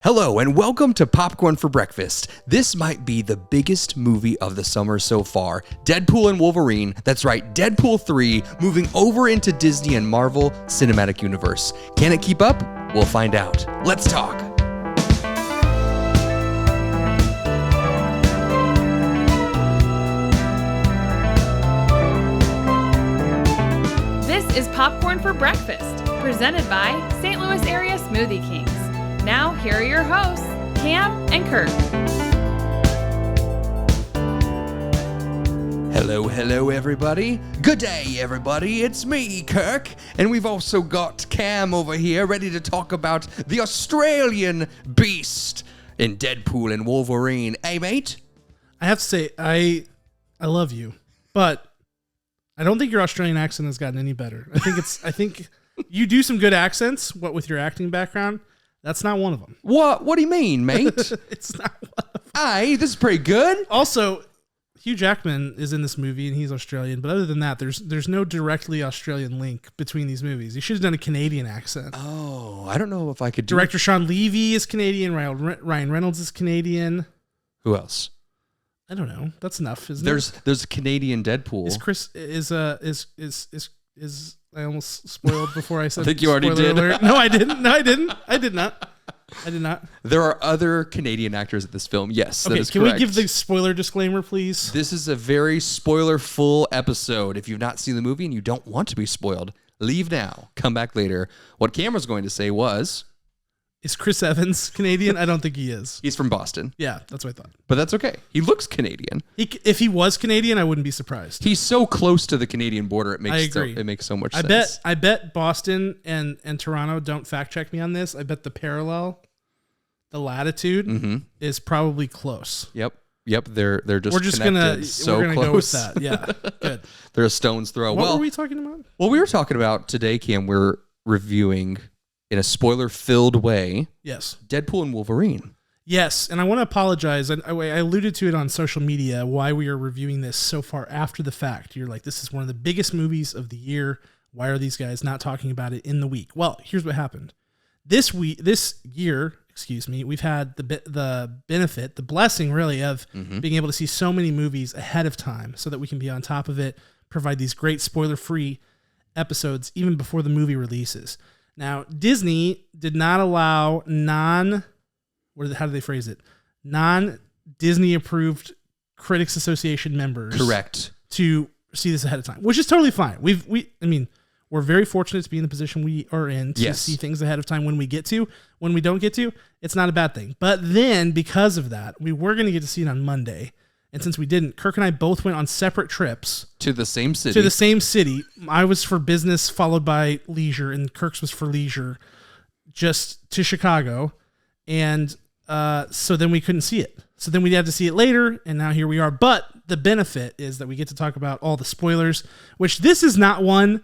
Hello and welcome to Popcorn for Breakfast. This might be the biggest movie of the summer so far. Deadpool and Wolverine, that's right, Deadpool 3, moving over into Disney and Marvel Cinematic Universe. Can it keep up? We'll find out. Let's talk. This is Popcorn for Breakfast, presented by St. Louis Area Smoothie Kings. Now, here are your hosts, Cam and Kirk. Hello, everybody. Good day, everybody. It's me, Kirk. And we've also got Cam over here ready to talk about the Australian beast in Deadpool and Wolverine. Hey, mate? I have to say, I love you, but I don't think your Australian accent has gotten any better. I think you do some good accents, what with your acting background. That's not one of them. What do you mean, mate? It's not one of them. Hey, this is pretty good. Also, Hugh Jackman is in this movie and he's Australian, but other than that, there's no directly Australian link between these movies. He should have done a Canadian accent. Oh, I don't know if I could do Director Sean Levy is Canadian, Ryan Reynolds is Canadian. Who else? I don't know. That's enough, isn't it? There's a Canadian Deadpool. Is I almost spoiled before I said I think you already did. Alert. No, I didn't. I did not. There are other Canadian actors in this film. Yes, okay, that is can correct. we give the spoiler disclaimer, please? This is a very spoiler-full episode. If you've not seen the movie and you don't want to be spoiled, leave now. Come back later. What Cameron's going to say was... Is Chris Evans Canadian? I don't think he is. He's from Boston. Yeah, that's what I thought. But that's okay. He looks Canadian. If he was Canadian, I wouldn't be surprised. He's so close to the Canadian border, it makes I agree. it makes so much sense. I bet Boston and Toronto, don't fact check me on this. I bet the latitude is probably close. Yep. They're just we're just connected gonna close. Go with that. Yeah, good. They're a stone's throw. What were we talking about? Well, we were talking about today, Cam. We're reviewing in a spoiler-filled way. Yes, Deadpool and Wolverine. Yes, and I want to apologize. I alluded to it on social media why we are reviewing this so far after the fact. You're like, this is one of the biggest movies of the year. Why are these guys not talking about it in the week? Well, here's what happened. This year, we've had the benefit, the blessing really of being able to see so many movies ahead of time so that we can be on top of it, provide these great spoiler-free episodes even before the movie releases. Now, Disney did not allow non-Disney approved Critics Association members Correct. to see this ahead of time, which is totally fine. We're very fortunate to be in the position we are in to see things ahead of time when we get to. When we don't get to, it's not a bad thing. But then, because of that, we were going to get to see it on Monday. And since we didn't, Kirk and I both went on separate trips. To the same city. I was for business followed by leisure, and Kirk's was for leisure, just to Chicago. And so then we couldn't see it. So then we had to see it later, and now here we are. But the benefit is that we get to talk about all the spoilers, which this is not one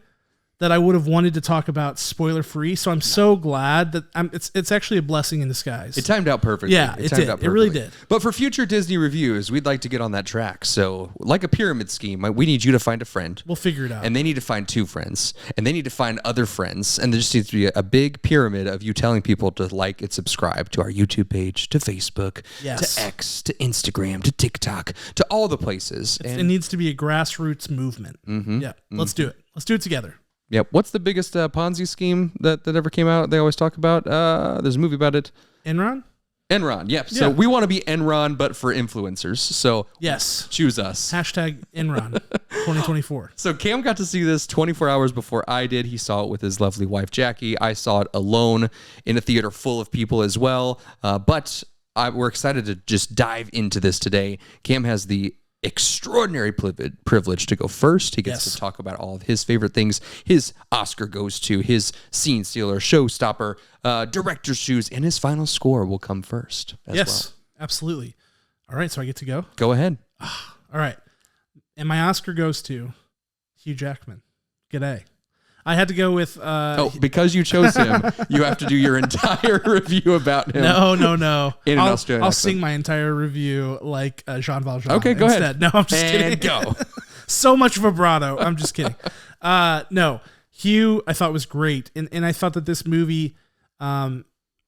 that I would have wanted to talk about spoiler-free. So I'm so glad that it's actually a blessing in disguise. It timed out perfectly. Yeah, it did. It really did. But for future Disney reviews, we'd like to get on that track. So like a pyramid scheme, we need you to find a friend. We'll figure it out. And they need to find two friends. And they need to find other friends. And there just needs to be a big pyramid of you telling people to like and subscribe to our YouTube page, to Facebook, to X, to Instagram, to TikTok, to all the places. It needs to be a grassroots movement. Yeah, let's do it. Let's do it together. Yep. What's the biggest Ponzi scheme that ever came out? They always talk about. There's a movie about it. Enron. Yep. Yeah. So we want to be Enron, but for influencers. So yes, choose us. Hashtag Enron 2024. So Cam got to see this 24 hours before I did. He saw it with his lovely wife, Jackie. I saw it alone in a theater full of people as well. But we're excited to just dive into this today. Cam has the extraordinary privilege to go first. He gets to talk about all of his favorite things. His Oscar goes to his scene stealer, showstopper, director's shoes, and his final score will come first as well. Absolutely. All right, so I get to go? Go ahead. All right. And my Oscar goes to Hugh Jackman. G'day. I had to go with... because you chose him, you have to do your entire review about him. No. In an Australian I'll accent. sing my entire review like Jean Valjean. Okay, go ahead. No, I'm just kidding. And go. So much vibrato. I'm just kidding. No, Hugh, I thought was great. And I thought that this movie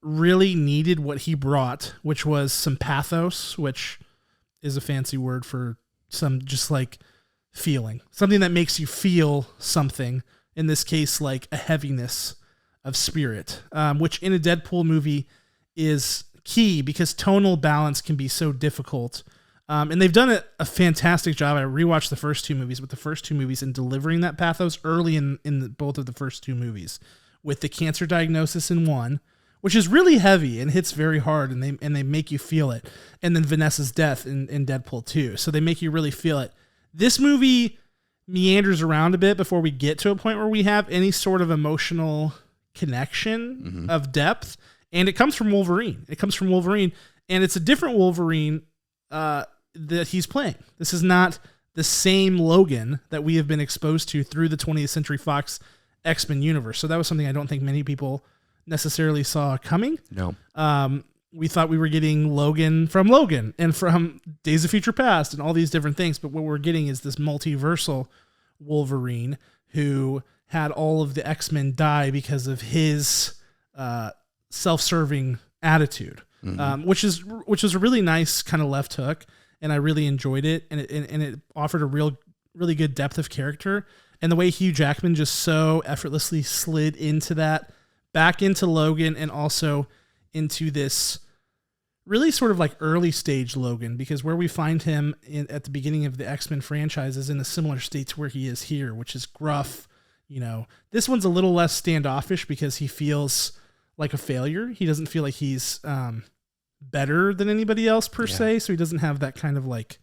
really needed what he brought, which was some pathos, which is a fancy word for some just like feeling, something that makes you feel something. In this case, like a heaviness of spirit, which in a Deadpool movie is key because tonal balance can be so difficult. And they've done a fantastic job. I rewatched the first two movies, but the first two movies in delivering that pathos early in both of the first two movies, with the cancer diagnosis in one, which is really heavy and hits very hard, and they make you feel it. And then Vanessa's death in Deadpool 2. So they make you really feel it. This movie meanders around a bit before we get to a point where we have any sort of emotional connection of depth. And it comes from Wolverine. And it's a different Wolverine that he's playing. This is not the same Logan that we have been exposed to through the 20th Century Fox X-Men universe. So that was something I don't think many people necessarily saw coming. No. We thought we were getting Logan and from Days of Future Past and all these different things. But what we're getting is this multiversal Wolverine who had all of the X-Men die because of his self-serving attitude, which was a really nice kind of left hook. And I really enjoyed it. And it offered a really good depth of character. And the way Hugh Jackman just so effortlessly slid into that, back into Logan, and also into this really sort of like early stage Logan, because where we find him at the beginning of the X-Men franchise is in a similar state to where he is here, which is gruff. You know, this one's a little less standoffish because he feels like a failure. He doesn't feel like he's better than anybody else per se. So he doesn't have that kind of like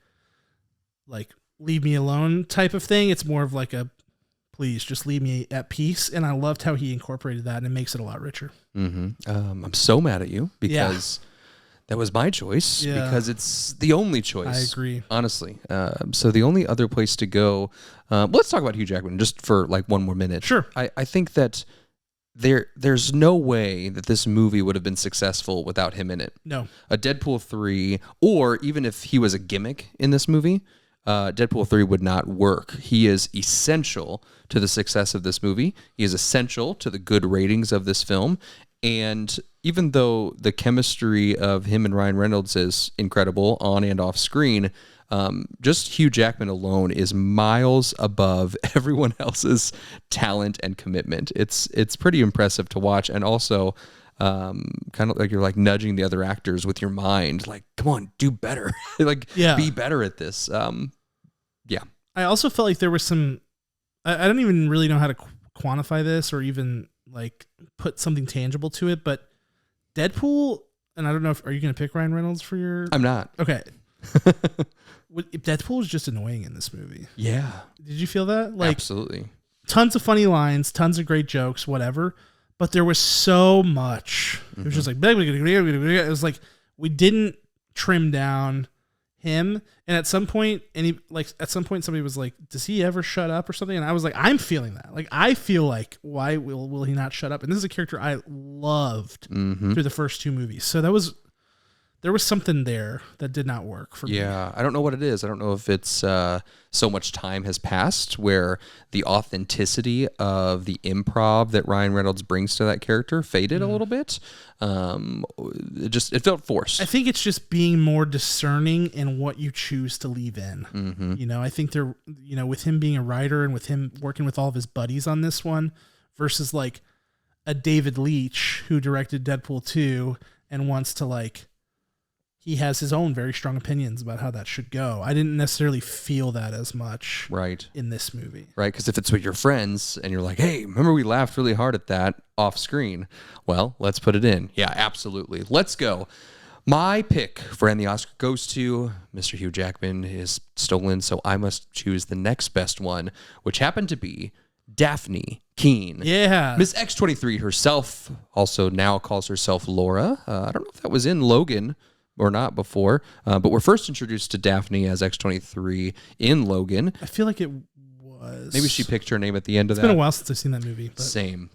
leave me alone type of thing. It's more of like a, please just leave me at peace. And I loved how he incorporated that, and it makes it a lot richer. I'm so mad at you because that was my choice, because it's the only choice. I agree. Honestly. So the only other place to go, let's talk about Hugh Jackman just for like one more minute. Sure. I think that there's no way that this movie would have been successful without him in it. No. A Deadpool 3, or even if he was a gimmick in this movie, Deadpool 3 would not work. He is essential to the success of this movie. He is essential to the good ratings of this film. And even though the chemistry of him and Ryan Reynolds is incredible on and off screen, just Hugh Jackman alone is miles above everyone else's talent and commitment. It's pretty impressive to watch. And also, kind of like you're like nudging the other actors with your mind, like, come on, do better. Be better at this. I also felt like there was some, I don't even really know how to quantify this or even like put something tangible to it, but Deadpool, and I don't know are you going to pick Ryan Reynolds for your... I'm not. Okay. Deadpool was just annoying in this movie. Yeah. Did you feel that? Like, absolutely. Tons of funny lines, tons of great jokes, whatever. But there was so much. It was just like, it was like we didn't trim down him. And at some point, somebody was like, does he ever shut up or something? And I was like, I'm feeling that. Like, I feel like, why will he not shut up? And this is a character I loved through the first two movies. So there was something there that did not work for me. Yeah, I don't know what it is. I don't know if it's so mumuch time has passed where the authenticity of the improv that Ryan Reynolds brings to that character faded a little bit. It felt forced. I think it's just being more discerning in what you choose to leave in. You know, I think with him being a writer and with him working with all of his buddies on this one versus like a David Leitch who directed Deadpool 2 and wants to like, he has his own very strong opinions about how that should go. I didn't necessarily feel that as much in this movie. Right, because if it's with your friends and you're like, hey, remember we laughed really hard at that off screen? Well, let's put it in. Yeah, absolutely. Let's go. My pick for And the Oscar goes to Mr. Hugh Jackman is stolen, so I must choose the next best one, which happened to be Daphne Keene. Yeah. Miss X-23 herself also now calls herself Laura. I don't know if that was in Logan or not before, but we're first introduced to Daphne as X-23 in Logan. I feel like it was. was. Maybe she picked her name at the end of that. It's been a while since I've seen that movie. But. Same.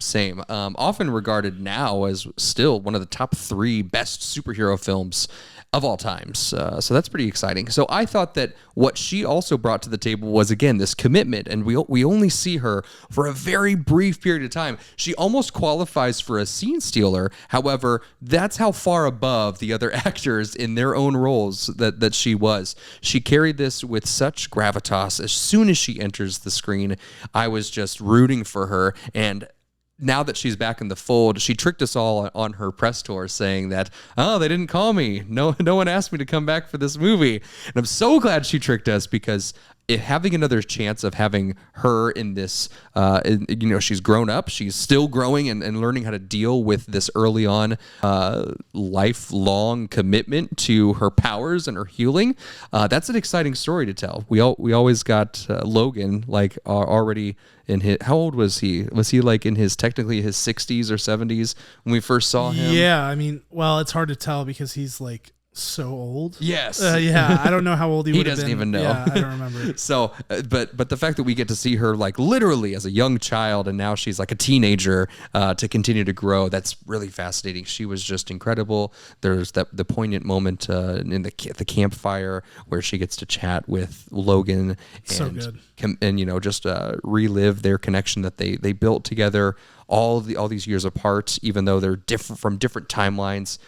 Often regarded now as still one of the top 3 best superhero films of all times. So that's pretty exciting. So I thought that what she also brought to the table was, again, this commitment. And we only see her for a very brief period of time. She almost qualifies for a scene stealer. However, that's how far above the other actors in their own roles that she was. She carried this with such gravitas. As soon as she enters the screen, I was just rooting for her. And now that she's back in the fold, she tricked us all on her press tour saying that, oh, they didn't call me. No one asked me to come back for this movie. And I'm so glad she tricked us, because having another chance of having her in this, she's grown up, she's still growing and learning how to deal with this early on lifelong commitment to her powers and her healing. That's an exciting story to tell. We always got Logan already in his, how old was he? Was he in his 60s or 70s when we first saw him? Yeah, I mean, well, it's hard to tell because he's so old. Yes. Yeah, I don't know how old he would have been. He doesn't even know. Yeah, I don't remember. So, but the fact that we get to see her literally as a young child, and now she's a teenager to continue to grow, that's really fascinating. She was just incredible. There's the poignant moment in the campfire where she gets to chat with Logan and so good. Just relive their connection that they built together all these years apart, even though they're different from different timelines.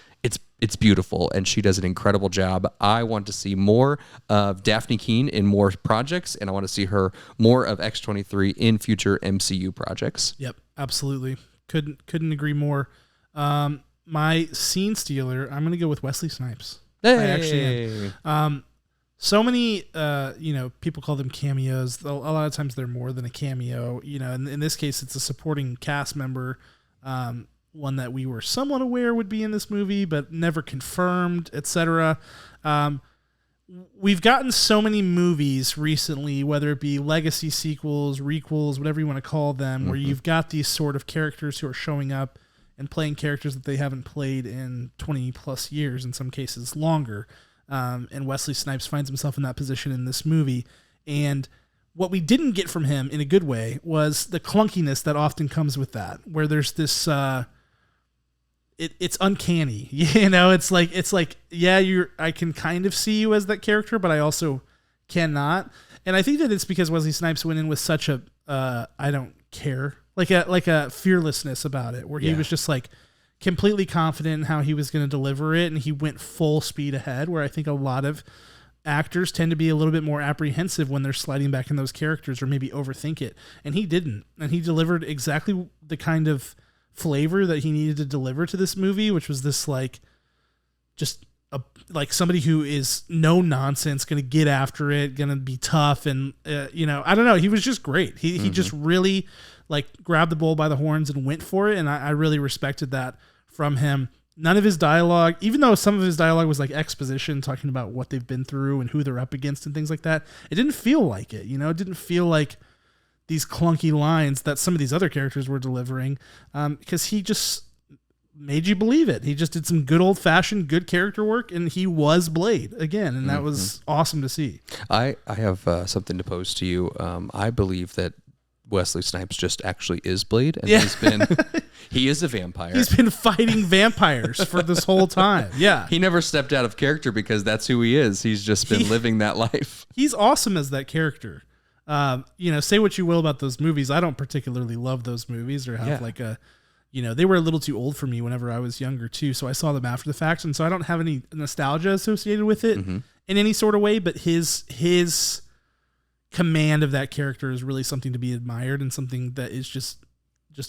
It's beautiful, and she does an incredible job. I want to see more of Daphne Keane in more projects, and I want to see her more of X-23 in future MCU projects. Yep, absolutely. Couldn't agree more. My scene stealer, I'm going to go with Wesley Snipes. Hey. I actually am. So many, people call them cameos. A lot of times they're more than a cameo. In this case, it's a supporting cast member. One that we were somewhat aware would be in this movie, but never confirmed, etc. We've gotten so many movies recently, whether it be legacy sequels, requels, whatever you want to call them, where you've got these sort of characters who are showing up and playing characters that they haven't played in 20 plus years, in some cases longer. And Wesley Snipes finds himself in that position in this movie. And what we didn't get from him in a good way was the clunkiness that often comes with that, where there's this, it's uncanny, it's like, yeah, I can kind of see you as that character, but I also cannot. And I think that it's because Wesley Snipes went in with such a, I don't care, like a fearlessness about it, where he was just completely confident in how he was going to deliver it. And he went full speed ahead, where I think a lot of actors tend to be a little bit more apprehensive when they're sliding back in those characters, or maybe overthink it. And he didn't. And he delivered exactly the kind of flavor that he needed to deliver to this movie, which was this just somebody who is no nonsense, going to get after it, going to be tough. And, I don't know. He was just great. He just really grabbed the bull by the horns and went for it. And I really respected that from him. None of his dialogue, even though some of his dialogue was exposition, talking about what they've been through and who they're up against and things like that, it didn't feel like it. It didn't feel like these clunky lines that some of these other characters were delivering, because he just made you believe it. He just did some good old-fashioned good character work, and he was Blade again, and that was awesome to see. I have something to pose to you. I believe that Wesley Snipes just actually is Blade, and he is a vampire. He's been fighting vampires for this whole time. Yeah. He never stepped out of character because that's who he is. He's just been living that life. He's awesome as that character. Say what you will about those movies. I don't particularly love those movies, or have they were a little too old for me whenever I was younger too. So I saw them after the fact. And so I don't have any nostalgia associated with it in any sort of way, but his command of that character is really something to be admired, and something that is just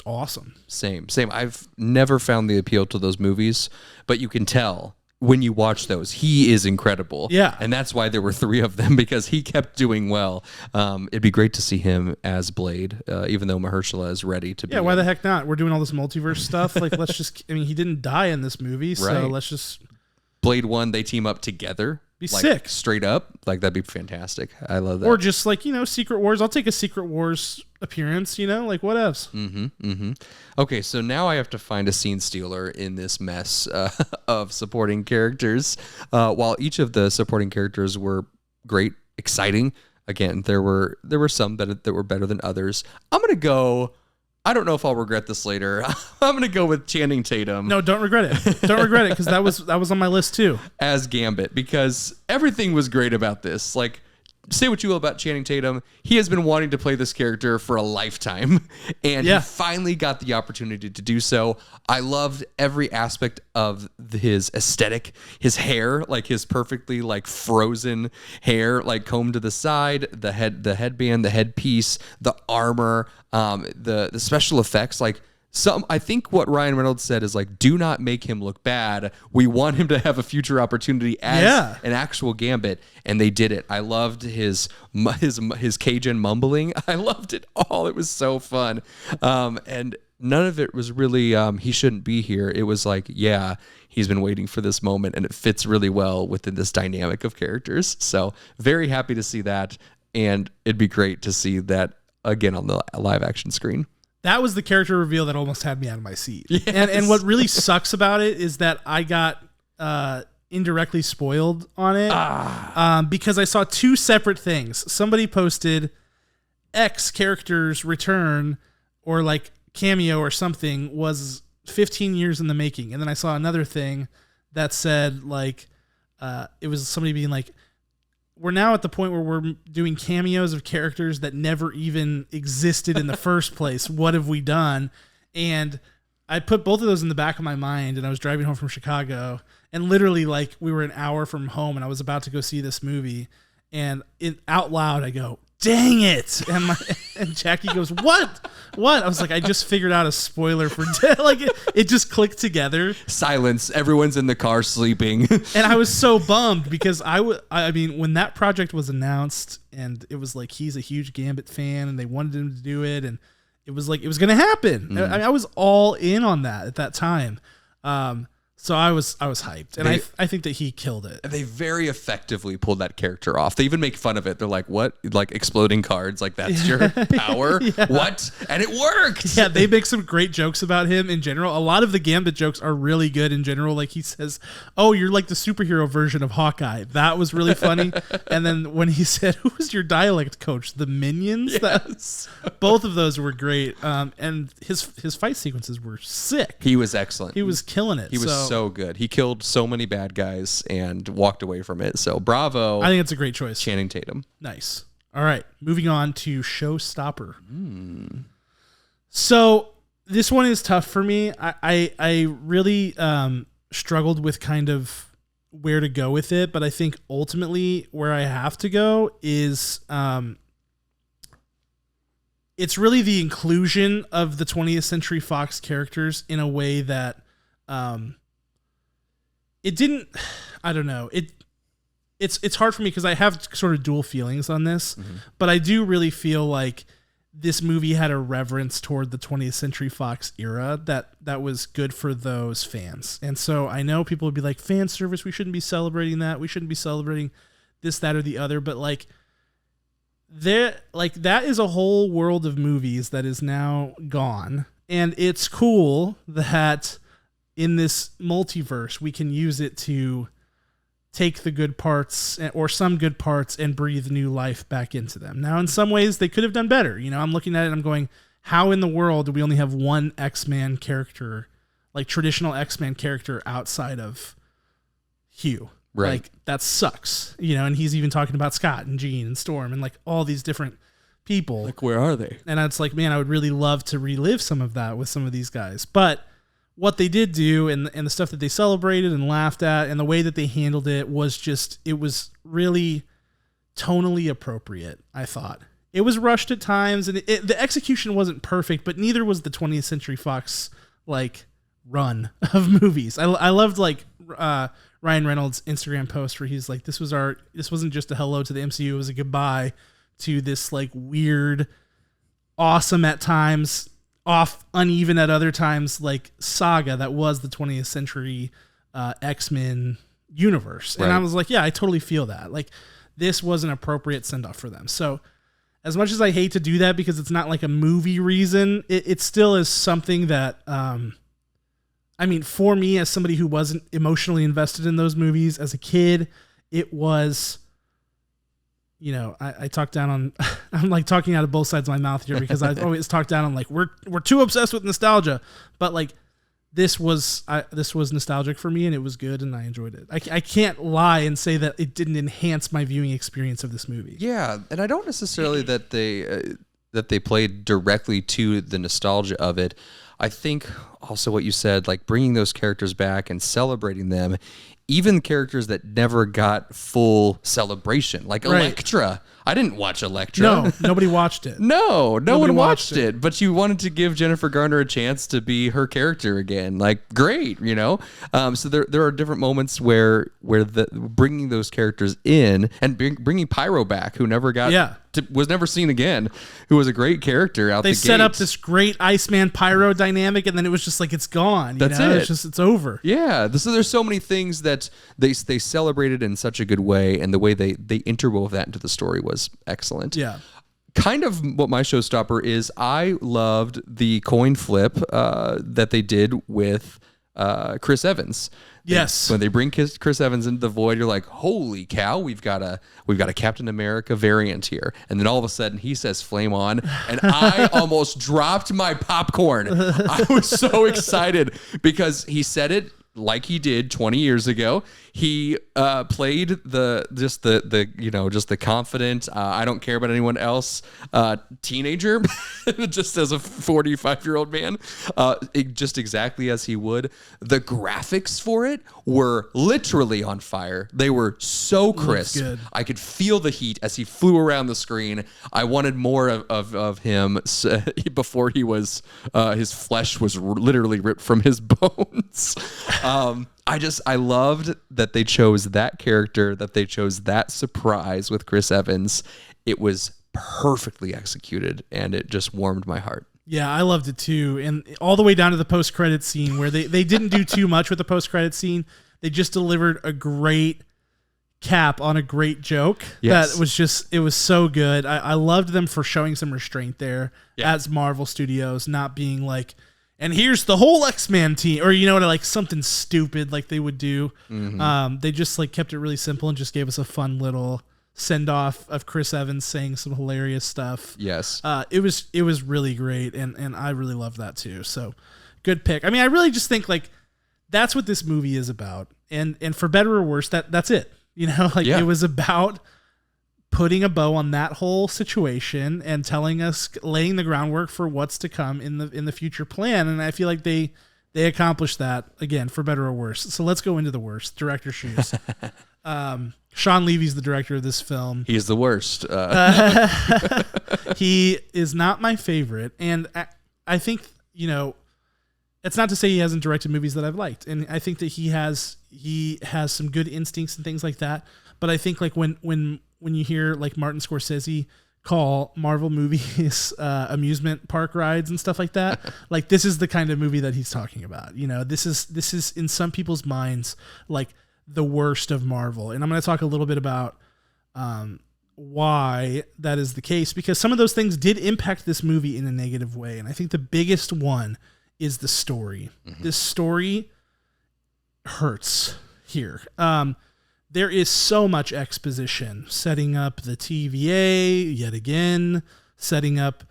awesome. Same. I've never found the appeal to those movies, but you can tell when you watch those, he is incredible. Yeah. And that's why there were 3 of them, because he kept doing well. It'd be great to see him as Blade, even though Mahershala is ready to be. Yeah, why the heck not? We're doing all this multiverse stuff. Let's just, he didn't die in this movie, so let's just. Blade 1, they team up together. Be sick. Straight up. That'd be fantastic. I love that. Or just Secret Wars. I'll take a Secret Wars appearance, what else? Okay, so now I have to find a scene stealer in this mess of supporting characters. While each of the supporting characters were great, exciting, again, there were some that were better than others. I'm gonna go. I don't know if I'll regret this later. I'm gonna go with Channing Tatum. No, don't regret it. Don't regret it, because that was on my list too. As Gambit, because everything was great about this. Like, say what you will about Channing Tatum, he has been wanting to play this character for a lifetime, and he finally got the opportunity to do so. I loved every aspect of his aesthetic, his hair, like his perfectly like frozen hair, like combed to the side, the headband, the headpiece, the armor, the special effects, like. I think what Ryan Reynolds said is like, do not make him look bad. We want him to have a future opportunity as an actual Gambit, and they did it. I loved his Cajun mumbling. I loved it all. It was so fun, and none of it was really he shouldn't be here. It was like, yeah, he's been waiting for this moment, and it fits really well within this dynamic of characters. So very happy to see that, and it'd be great to see that again on the live action screen. That was the character reveal that almost had me out of my seat. Yes. And what really sucks about it is that I got indirectly spoiled on it because I saw two separate things. Somebody posted X character's return or like cameo or something was 15 years in the making. And then I saw another thing that said like it was somebody being like, we're now at the point where we're doing cameos of characters that never even existed in the first place. What have we done? And I put both of those in the back of my mind, and I was driving home from Chicago, and literally like we were an hour from home, and I was about to go see this movie, and out loud I go, dang it. And Jackie goes, what? I was like, I just figured out a spoiler for like it just clicked together. Silence. Everyone's in the car sleeping. And I was so bummed because I mean, when that project was announced and it was like, he's a huge Gambit fan and they wanted him to do it. And it was like, it was going to happen. I was all in on that at that time. So I was hyped, and I think that he killed it. They very effectively pulled that character off. They even make fun of it. They're like, "What? Like exploding cards? Like that's your power? What?" And it worked. Yeah, they make some great jokes about him in general. A lot of the Gambit jokes are really good in general. Like he says, "Oh, you're like the superhero version of Hawkeye." That was really funny. And then when he said, "Who was your dialect coach?" The Minions. Yes. Both of those were great. And his fight sequences were sick. He was excellent. He was killing it. He was so good. He killed so many bad guys and walked away from it. So bravo. I think it's a great choice. Channing Tatum. Nice. All right. Moving on to Showstopper. So this one is tough for me. I really struggled with kind of where to go with it, but I think ultimately where I have to go is it's really the inclusion of the 20th Century Fox characters in a way that it didn't, I don't know. It's hard for me because I have sort of dual feelings on this, but I do really feel like this movie had a reverence toward the 20th Century Fox era that was good for those fans. And so I know people would be like, fan service, we shouldn't be celebrating that. We shouldn't be celebrating this, that, or the other. But like that is a whole world of movies that is now gone. And it's cool that in this multiverse, we can use it to take the good parts or some good parts and breathe new life back into them. Now, in some ways, they could have done better. You know, I'm looking at it and I'm going, how in the world do we only have one X-Men character, like traditional X-Men character outside of Hugh? Right. Like, that sucks. You know, and he's even talking about Scott and Jean and Storm and like all these different people. Like, where are they? And it's like, man, I would really love to relive some of that with some of these guys. But what they did do and the stuff that they celebrated and laughed at and the way that they handled it was just, it was really tonally appropriate, I thought. It was rushed at times and the execution wasn't perfect, but neither was the 20th Century Fox like run of movies. I loved like Ryan Reynolds' Instagram post where he's like, this wasn't just a hello to the MCU, it was a goodbye to this like weird, awesome at times, off uneven at other times, like saga that was the 20th Century X-Men universe. And I was like, yeah, I totally feel that. Like this was an appropriate send-off for them. So as much as I hate to do that because it's not like a movie reason, it still is something that, I mean, for me as somebody who wasn't emotionally invested in those movies as a kid, it was I talk down on, I'm like talking out of both sides of my mouth here because I've always talked down on like, we're too obsessed with nostalgia, but like this was nostalgic for me and it was good and I enjoyed it. I can't lie and say that it didn't enhance my viewing experience of this movie. Yeah. And I don't necessarily that they played directly to the nostalgia of it. I think also what you said, like bringing those characters back and celebrating them, even characters that never got full celebration, like Right. Elektra. I didn't watch Elektra. No, nobody watched it. No Nobody one watched watched it. But you wanted to give Jennifer Garner a chance to be her character again. Like, great, So there are different moments where bringing those characters in and bringing Pyro back, who never was never seen again, who was a great character out the gate. They set up this great Iceman Pyro dynamic, and then it was just like it's gone. That's it. It's over. Yeah. So there's so many things that they celebrated in such a good way, and the way they interwove that into the story was excellent. Yeah. Kind of what my showstopper is, I loved the coin flip that they did with Chris Evans. Yes. When they bring Chris Evans into the void, you're like, holy cow, we've got a Captain America variant here. And then all of a sudden he says flame on, and I almost dropped my popcorn. I was so excited because he said it like he did 20 years ago. He played the confident, I don't care about anyone else teenager, just as a 45-year-old man, just exactly as he would. The graphics for it were literally on fire. They were so crisp. Good. I could feel the heat as he flew around the screen. I wanted more of him before he was his flesh was literally ripped from his bones. I loved that they chose that character, that they chose that surprise with Chris Evans. It was perfectly executed, and it just warmed my heart. Yeah, I loved it too. And all the way down to the post-credit scene where they didn't do too much with the post-credit scene. They just delivered a great cap on a great joke. Yes. That was it was so good. I loved them for showing some restraint there as Marvel Studios, not being like, and here's the whole X-Men team, or like something stupid like they would do. Mm-hmm. They just like kept it really simple and just gave us a fun little send off of Chris Evans saying some hilarious stuff. Yes. It was really great, and I really loved that too. So good pick. I mean, I really just think like that's what this movie is about, and for better or worse, that's it. It was about putting a bow on that whole situation and telling us, laying the groundwork for what's to come in the future plan. And I feel like they accomplished that again, for better or worse. So let's go into the worst. Director shoes. Sean Levy's the director of this film. He's the worst. He is not my favorite. And I think, it's not to say he hasn't directed movies that I've liked. And I think that he has some good instincts and things like that. But I think like when you hear like Martin Scorsese call Marvel movies amusement park rides and stuff like that, like this is the kind of movie that he's talking about. This is in some people's minds like the worst of Marvel. And I'm going to talk a little bit about why that is the case, because some of those things did impact this movie in a negative way. And I think the biggest one is the story. Mm-hmm. This story hurts here. There is so much exposition, setting up the TVA yet again, setting up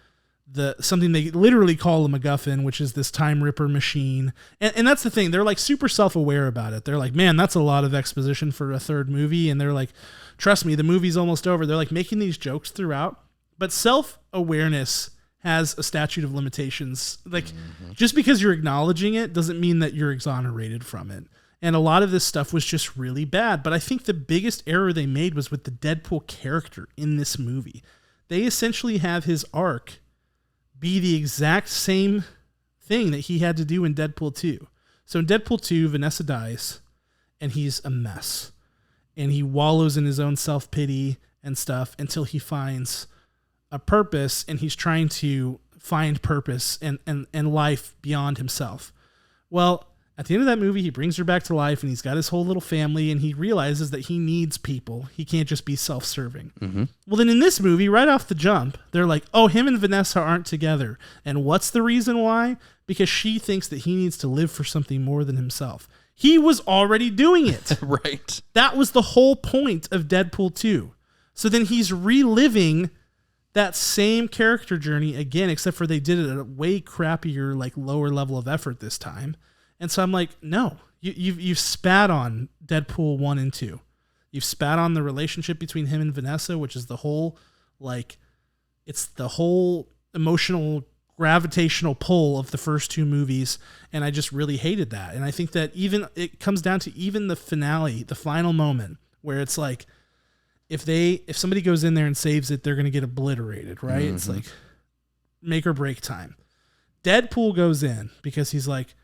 something they literally call a MacGuffin, which is this time ripper machine. And that's the thing. They're like super self-aware about it. They're like, man, that's a lot of exposition for a third movie. And they're like, trust me, the movie's almost over. They're like making these jokes throughout, but self-awareness has a statute of limitations. Like just because you're acknowledging it doesn't mean that you're exonerated from it. And a lot of this stuff was just really bad. But I think the biggest error they made was with the Deadpool character in this movie. They essentially have his arc be the exact same thing that he had to do in Deadpool 2. So in Deadpool 2, Vanessa dies, and he's a mess. And he wallows in his own self-pity and stuff until he finds a purpose, and he's trying to find purpose and life beyond himself. Well, at the end of that movie, he brings her back to life, and he's got his whole little family, and he realizes that he needs people. He can't just be self-serving. Mm-hmm. Well, then in this movie, right off the jump, they're like, oh, him and Vanessa aren't together. And what's the reason why? Because she thinks that he needs to live for something more than himself. He was already doing it. Right. That was the whole point of Deadpool 2. So then he's reliving that same character journey again, except for they did it at a way crappier, like lower level of effort this time. And so I'm like, no, you've spat on Deadpool 1 and 2. You've spat on the relationship between him and Vanessa, which is the whole, like, it's the whole emotional gravitational pull of the first two movies. And I just really hated that. And I think that even it comes down to even the finale, the final moment where it's like, if somebody goes in there and saves it, they're going to get obliterated, right? Mm-hmm. It's like make or break time. Deadpool goes in because he's like,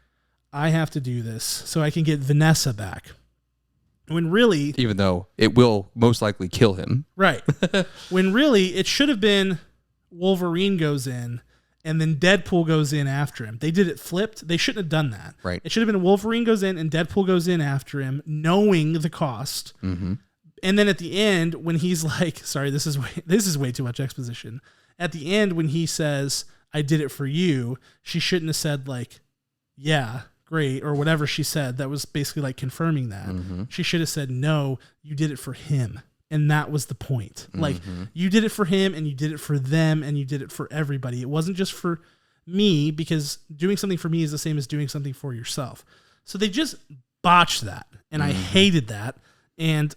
I have to do this so I can get Vanessa back. When really... Even though it will most likely kill him. Right. When really it should have been Wolverine goes in and then Deadpool goes in after him. They did it flipped. They shouldn't have done that. Right. It should have been Wolverine goes in and Deadpool goes in after him, knowing the cost. Mm-hmm. And then at the end, when he's like, sorry, this is way too much exposition. At the end, when he says, I did it for you, she shouldn't have said like, yeah, great, or whatever she said. That was basically like confirming that. Mm-hmm. She should have said, no, you did it for him. And that was the point. Mm-hmm. Like, you did it for him, and you did it for them, and you did it for everybody. It wasn't just for me, because doing something for me is the same as doing something for yourself. So they just botched that, and I hated that. And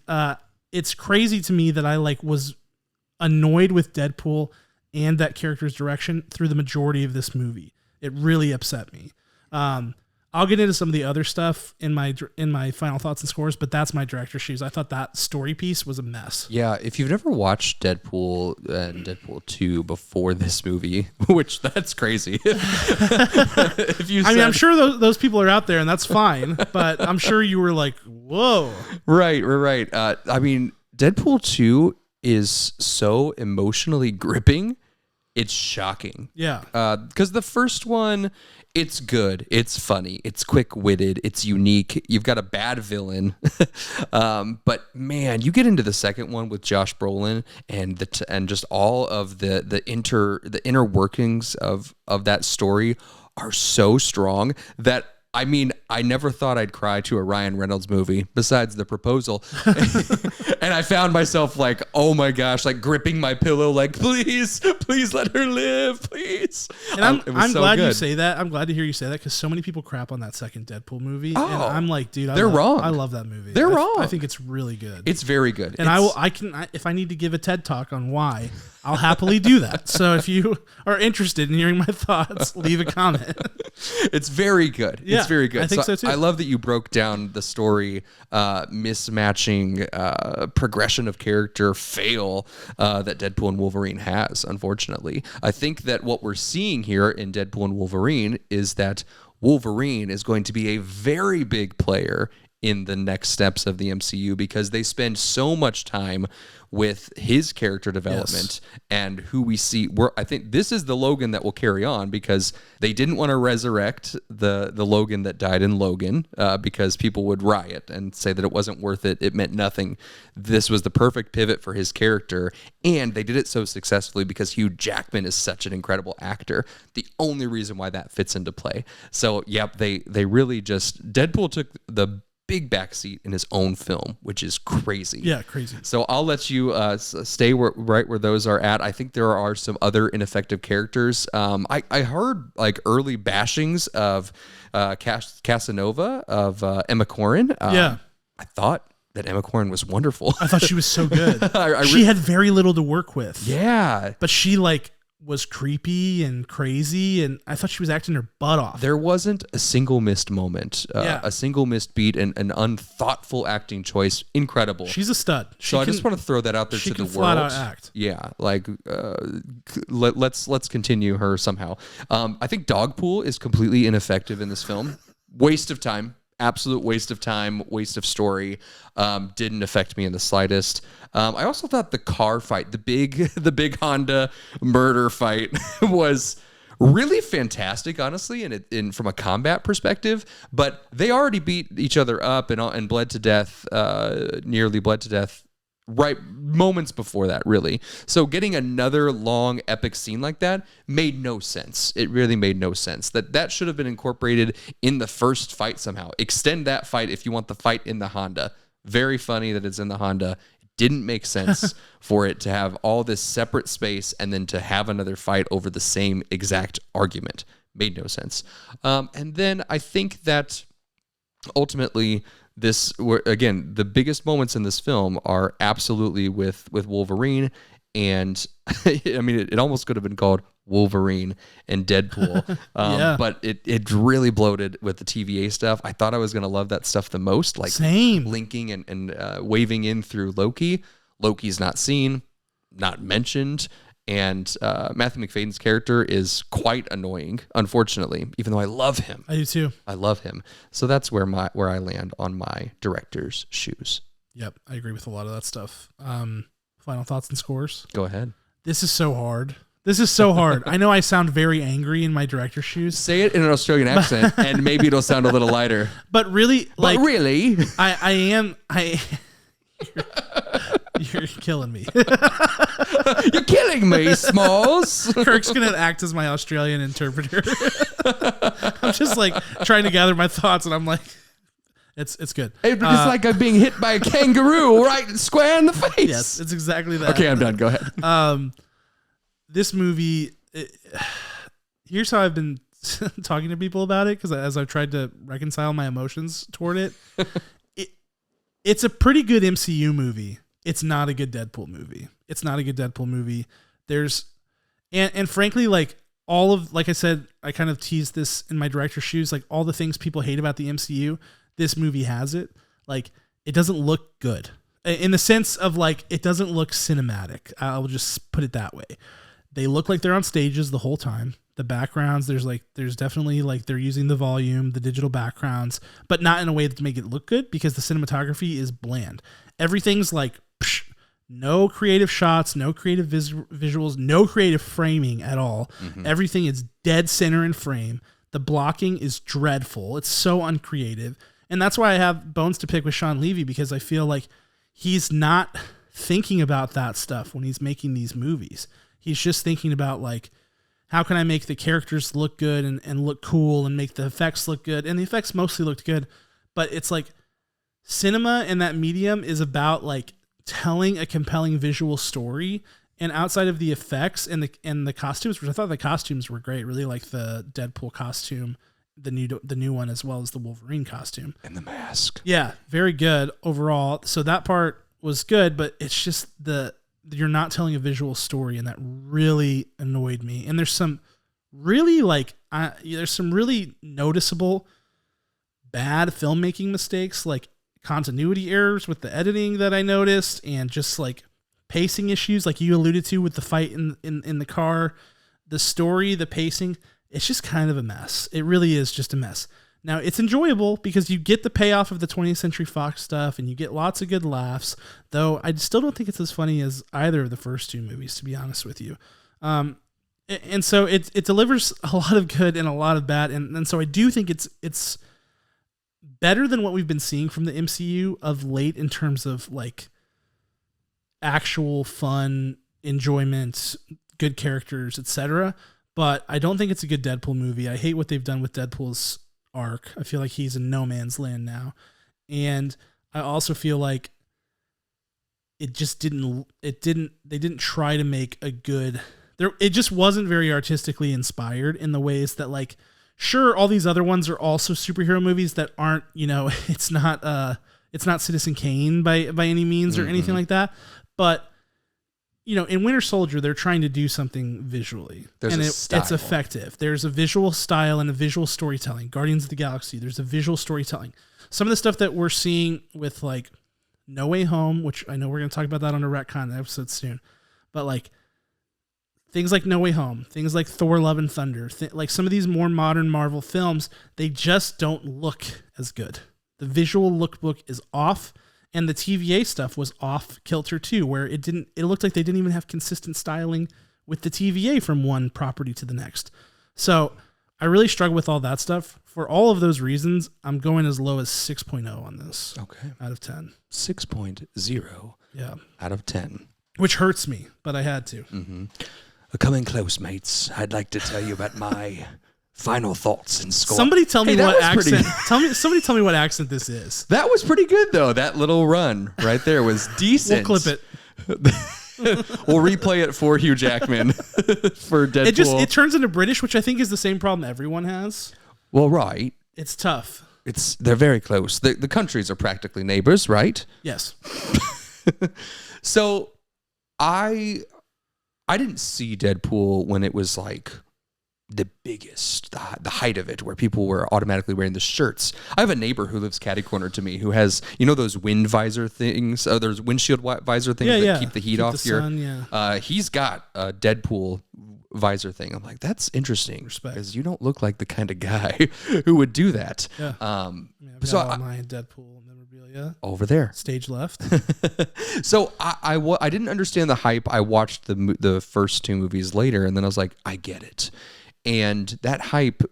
it's crazy to me that I was annoyed with Deadpool and that character's direction through the majority of this movie. It really upset me. I'll get into some of the other stuff in my final thoughts and scores, but that's my director's shoes. I thought that story piece was a mess. Yeah, if you've never watched Deadpool and Deadpool 2 before this movie, which that's crazy. I'm sure those people are out there, and that's fine, but I'm sure you were like, whoa. Right. I mean, Deadpool 2 is so emotionally gripping. It's shocking. Yeah. Because the first one, it's good. It's funny. It's quick-witted. It's unique. You've got a bad villain. But man, you get into the second one with Josh Brolin and just all of the inner workings of that story are so strong that, I mean, I never thought I'd cry to a Ryan Reynolds movie besides The Proposal. And I found myself like, oh my gosh, like gripping my pillow, like, please let her live, please. And I'm so glad you say that. I'm glad to hear you say that, because so many people crap on that second Deadpool movie. Oh, and I'm like, dude, they're wrong. I love that movie. They're wrong. I think it's really good. It's very good. And if I need to give a TED talk on why, I'll happily do that. So if you are interested in hearing my thoughts, leave a comment. It's very good. Yeah, it's very good. I think so too. I love that you broke down the story mismatching progression of character fail that Deadpool and Wolverine has, unfortunately. I think that what we're seeing here in Deadpool and Wolverine is that Wolverine is going to be a very big player in the next steps of the MCU, because they spend so much time with his character development and who we see. I think this is the Logan that will carry on, because they didn't want to resurrect the Logan that died in Logan because people would riot and say that it wasn't worth it. It meant nothing. This was the perfect pivot for his character, and they did it so successfully because Hugh Jackman is such an incredible actor. The only reason why that fits into play. So, yep, they really just... Deadpool took the big backseat in his own film, which is crazy. Yeah, crazy. So I'll let you stay right where those are at. I think there are some other ineffective characters. I heard like early bashings of Casanova, of Emma Corrin. I thought that Emma Corrin was wonderful. I thought she was so good. She had very little to work with. Yeah. But she was creepy and crazy, and I thought she was acting her butt off. There wasn't a single missed moment, a single missed beat, and an unthoughtful acting choice. Incredible. She's a stud. I just want to throw that out there to the world. She can flat out act. Yeah, like let's continue her somehow. I think Dogpool is completely ineffective in this film. Waste of time. Absolute waste of time, waste of story. Didn't affect me in the slightest. I also thought the car fight, the big Honda murder fight, was really fantastic, honestly, and from a combat perspective. But they already beat each other up and bled to death, nearly bled to death, right moments before that, really. So getting another long epic scene like that made no sense. It really made no sense. That should have been incorporated in the first fight somehow. Extend that fight if you want the fight in the Honda. Very funny that it's in the Honda. It didn't make sense for it to have all this separate space and then to have another fight over the same exact argument. Made no sense. And then I think that ultimately again, the biggest moments in this film are absolutely with Wolverine. And I mean, it almost could have been called Wolverine and Deadpool. But it really bloated with the TVA stuff. I thought I was going to love that stuff the most, like Same. linking and waving in through Loki. Loki's not seen, not mentioned. And Matthew McFadden's character is quite annoying, unfortunately, even though I love him. I do too. I love him. So that's where I land on my director's shoes. Yep, I agree with a lot of that stuff. Final thoughts and scores? Go ahead. This is so hard. I know I sound very angry in my director's shoes. Say it in an Australian accent, and maybe it'll sound a little lighter. But really, really, I am. You're killing me. You're killing me, Smalls. Kirk's gonna act as my Australian interpreter. I'm just like trying to gather my thoughts, and I'm like, it's good. It's like I'm being hit by a kangaroo right square in the face. Yes, it's exactly that. Okay, I'm done. Go ahead. This movie. Here's how I've been talking to people about it, because as I've tried to reconcile my emotions toward it, it's a pretty good MCU movie. It's not a good Deadpool movie. There's, and frankly, like like I said, I kind of teased this in my director's shoes, like all the things people hate about the MCU, this movie has it. Like, it doesn't look good in the sense of like, it doesn't look cinematic. I'll just put it that way. They look like they're on stages the whole time. The backgrounds, there's definitely like they're using the volume, the digital backgrounds, but not in a way to make it look good, because the cinematography is bland. Everything's like, no creative shots, no creative visuals, no creative framing at all. Mm-hmm. Everything is dead center in frame. The blocking is dreadful. It's so uncreative. And that's why I have bones to pick with Sean Levy, because I feel like he's not thinking about that stuff when he's making these movies. He's just thinking about like, how can I make the characters look good and look cool and make the effects look good? And the effects mostly looked good, but it's like cinema in that medium is about like telling a compelling visual story. And outside of the effects and the costumes, which I thought the costumes were great, really like the Deadpool costume, the new one, as well as the Wolverine costume. And the mask. Yeah, very good overall. So that part was good, but it's just you're not telling a visual story, and that really annoyed me. And there's some really noticeable bad filmmaking mistakes, like continuity errors with the editing that I noticed, and just like pacing issues, like you alluded to with the fight in the car, the story, the pacing. It's just kind of a mess. It really is just a mess. Now, it's enjoyable because you get the payoff of the 20th Century Fox stuff and you get lots of good laughs, though I still don't think it's as funny as either of the first two movies, to be honest with you. And so it delivers a lot of good and a lot of bad. And so I do think it's better than what we've been seeing from the MCU of late in terms of like actual fun, enjoyment, good characters, etc. But I don't think it's a good Deadpool movie. I hate what they've done with Deadpool's arc. I feel like he's in no man's land now. And I also feel like they didn't try to make a good, it just wasn't very artistically inspired in the ways that, like, sure, all these other ones are also superhero movies that aren't, it's not Citizen Kane by any means or anything like that. But in Winter Soldier, they're trying to do something visually. It's effective. There's a visual style and a visual storytelling. Guardians of the Galaxy, there's a visual storytelling. Some of the stuff that we're seeing with like No Way Home, which I know we're going to talk about that on a retcon episode soon, but like things like No Way Home, things like Thor: Love and Thunder, like some of these more modern Marvel films, they just don't look as good. The visual lookbook is off. And the TVA stuff was off kilter too, where it looked like they didn't even have consistent styling with the TVA from one property to the next. So I really struggle with all that stuff. For all of those reasons, I'm going as low as 6.0 on this. Okay. Out of 10. 6.0. Yeah. Out of 10. Which hurts me, but I had to. Mm-hmm. Coming close, mates. I'd like to tell you about my final thoughts and score. Somebody tell me Hey, that what was pretty accent. Somebody tell me what accent this is. That was pretty good, though. That little run right there was decent. We'll clip it. We'll replay it for Hugh Jackman for Deadpool. It turns into British, which I think is the same problem everyone has. Well, right. It's tough. They're very close. The countries are practically neighbors, right? Yes. So I didn't see Deadpool when it was like the biggest, the height of it, where people were automatically wearing the shirts. I have a neighbor who lives catty corner to me who has, those wind visor things, there's windshield visor things that keep the heat off the sun, he's got a Deadpool visor thing. I'm like, that's interesting, because you don't look like the kind of guy who would do that. Yeah. I've got all my Deadpool memorabilia over there, stage left. So I didn't understand the hype. I watched the first two movies later, and then I was like, I get it. And that hype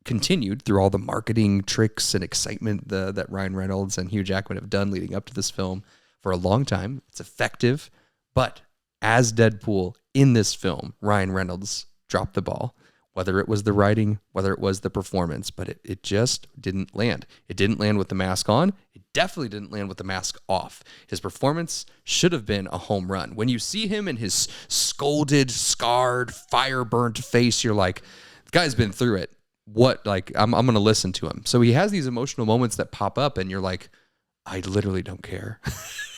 continued through all the marketing tricks and excitement that Ryan Reynolds and Hugh Jackman have done leading up to this film for a long time. It's effective. But as Deadpool in this film, Ryan Reynolds dropped the ball, whether it was the writing, whether it was the performance, but it just didn't land. It didn't land with the mask on. It definitely didn't land with the mask off. His performance should have been a home run. When you see him in his scolded, scarred, fire-burnt face, you're like, the guy's been through it. What, like, I'm going to listen to him. So he has these emotional moments that pop up, and you're like, I literally don't care.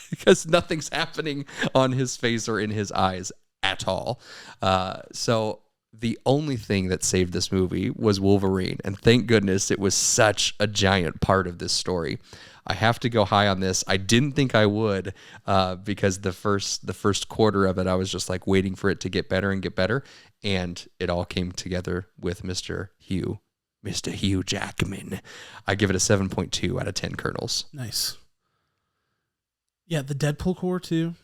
Because nothing's happening on his face or in his eyes at all. So the only thing that saved this movie was Wolverine, and thank goodness it was such a giant part of this story. I have to go high on this. I didn't think I would, because the first quarter of it, I was just like waiting for it to get better and get better, and it all came together with Mr. Hugh Jackman. I give it a 7.2 out of 10 kernels. Nice. Yeah, the Deadpool core too.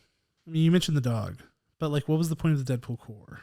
I mean, you mentioned the dog, but like, what was the point of the Deadpool core?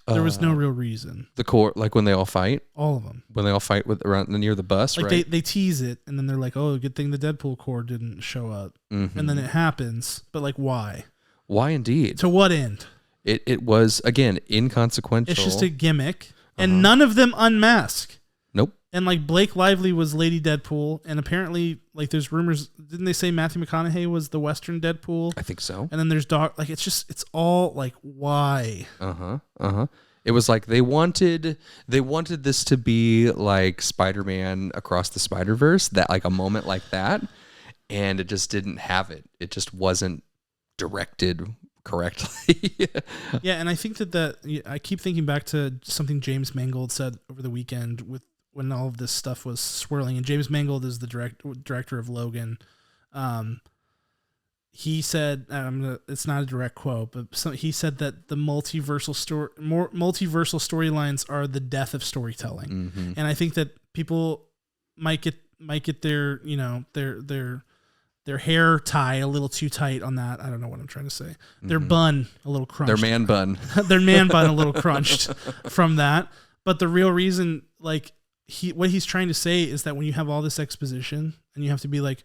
There was no real reason. The core, like when they all fight? All of them. When they all fight around near the bus, like right? They tease it, and then they're like, oh, good thing the Deadpool core didn't show up. Mm-hmm. And then it happens, but like, why? Why indeed? To what end? It was, again, inconsequential. It's just a gimmick, and none of them unmask. Nope. And like Blake Lively was Lady Deadpool, and apparently, like, there's rumors. Didn't they say Matthew McConaughey was the Western Deadpool? I think so. And then there's dog. Like, it's all like, why? It was like they wanted this to be like Spider-Man Across the Spider-Verse, that like a moment like that, and it just didn't have it. It just wasn't directed correctly. Yeah, and I think that I keep thinking back to something James Mangold said over the weekend when all of this stuff was swirling. And James Mangold is the director of Logan. He said, it's not a direct quote, but he said that the multiversal storylines are the death of storytelling. Mm-hmm. And I think that people might get their hair tie a little too tight on that. I don't know what I'm trying to say. Their bun a little crunched. Their man bun. Their man bun a little crunched from that. But the real reason, like, what he's trying to say is that when you have all this exposition and you have to be like,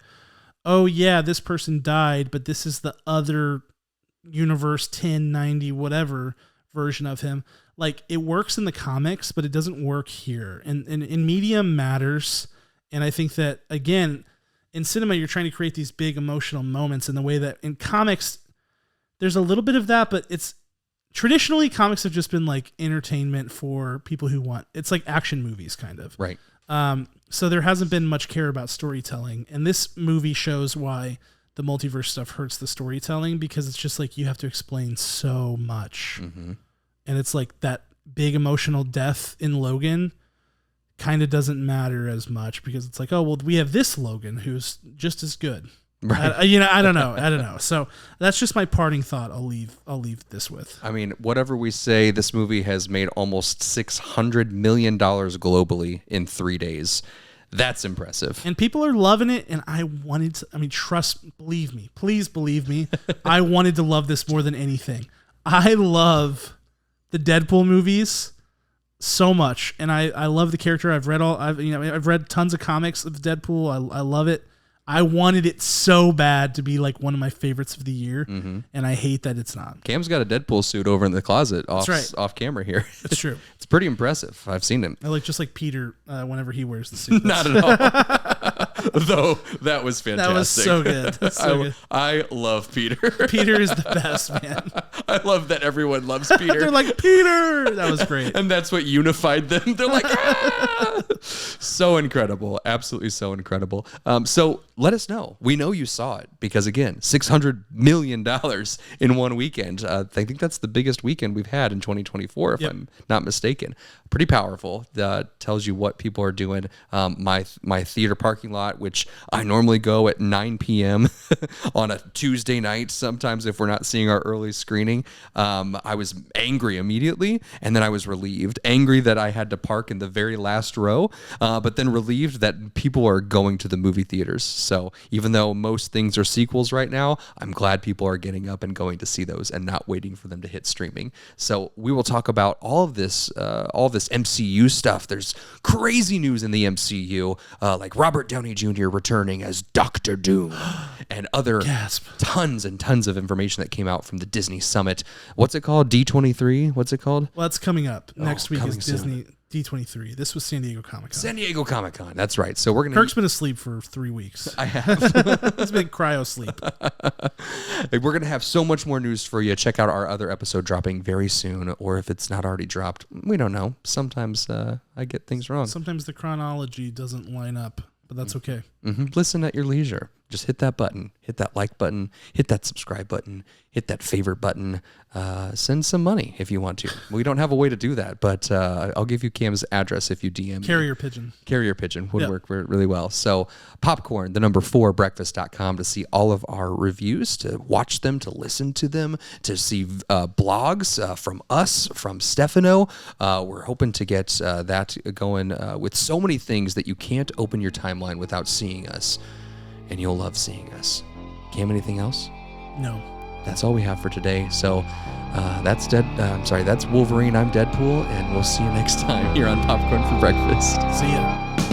oh yeah, this person died, but this is the other universe 1090 whatever version of him. Like, it works in the comics, but it doesn't work here. And medium matters. And I think that, again, in cinema, you're trying to create these big emotional moments in the way that in comics, there's a little bit of that, but it's traditionally comics have just been like entertainment for people who want, it's like action movies kind of. Right. So there hasn't been much care about storytelling. And this movie shows why the multiverse stuff hurts the storytelling, because it's just like you have to explain so much. Mm-hmm. And it's like that big emotional death in Logan kind of doesn't matter as much, because it's like, oh, well, we have this Logan who's just as good. Right. I don't know. So that's just my parting thought. I'll leave this with. I mean, whatever we say, this movie has made almost $600 million globally in 3 days. That's impressive. And people are loving it. And believe me, please believe me. I wanted to love this more than anything. I love the Deadpool movies so much. And I love the character. I've read tons of comics of Deadpool. I love it. I wanted it so bad to be like one of my favorites of the year, and I hate that it's not. Cam's got a Deadpool suit over in the closet right. off camera here. It's true. It's pretty impressive. I've seen him. I like just like Peter whenever he wears the suit. Not at all. Though that was fantastic. That was so good. That's so good. I love Peter. Peter is the best, man. I love that everyone loves Peter. They're like, Peter! That was great. And that's what unified them. They're like, ah! So incredible. Absolutely so incredible. So let us know. We know you saw it because, again, $600 million in one weekend. I think that's the biggest weekend we've had in 2024, if I'm not mistaken. Pretty powerful. Tells you what people are doing. My theater parking lot, which I normally go at 9 p.m. on a Tuesday night, sometimes if we're not seeing our early screening. I was angry immediately, and then I was relieved. Angry that I had to park in the very last row, but then relieved that people are going to the movie theaters. So even though most things are sequels right now, I'm glad people are getting up and going to see those and not waiting for them to hit streaming. So we will talk about all this MCU stuff. There's crazy news in the MCU, like Robert Downey Jr. returning as Dr. Doom and other tons and tons of information that came out from the Disney Summit. What's it called? D23? What's it called? Well, that's coming up. Next week is Disney soon. D23. This was San Diego Comic-Con. San Diego Comic-Con. That's right. So we're going to... Kirk's been asleep for 3 weeks. I have. He's been cryo sleep. We're going to have so much more news for you. Check out our other episode dropping very soon, or if it's not already dropped, we don't know. Sometimes I get things wrong. Sometimes the chronology doesn't line up, but that's okay. Listen at your leisure. Just hit that button, hit that like button, hit that subscribe button, hit that favorite button. Send some money if you want to. We don't have a way to do that, but I'll give you Cam's address if you DM me. Carrier pigeon. Carrier pigeon would work really well. So popcorn, the number 4 breakfast.com to see all of our reviews, to watch them, to listen to them, to see blogs from us, from Stefano. We're hoping to get that going with so many things that you can't open your timeline without seeing us. And you'll love seeing us. Cam, anything else? No. That's all we have for today. So that's Wolverine. I'm Deadpool, and we'll see you next time here on Popcorn for Breakfast. See ya.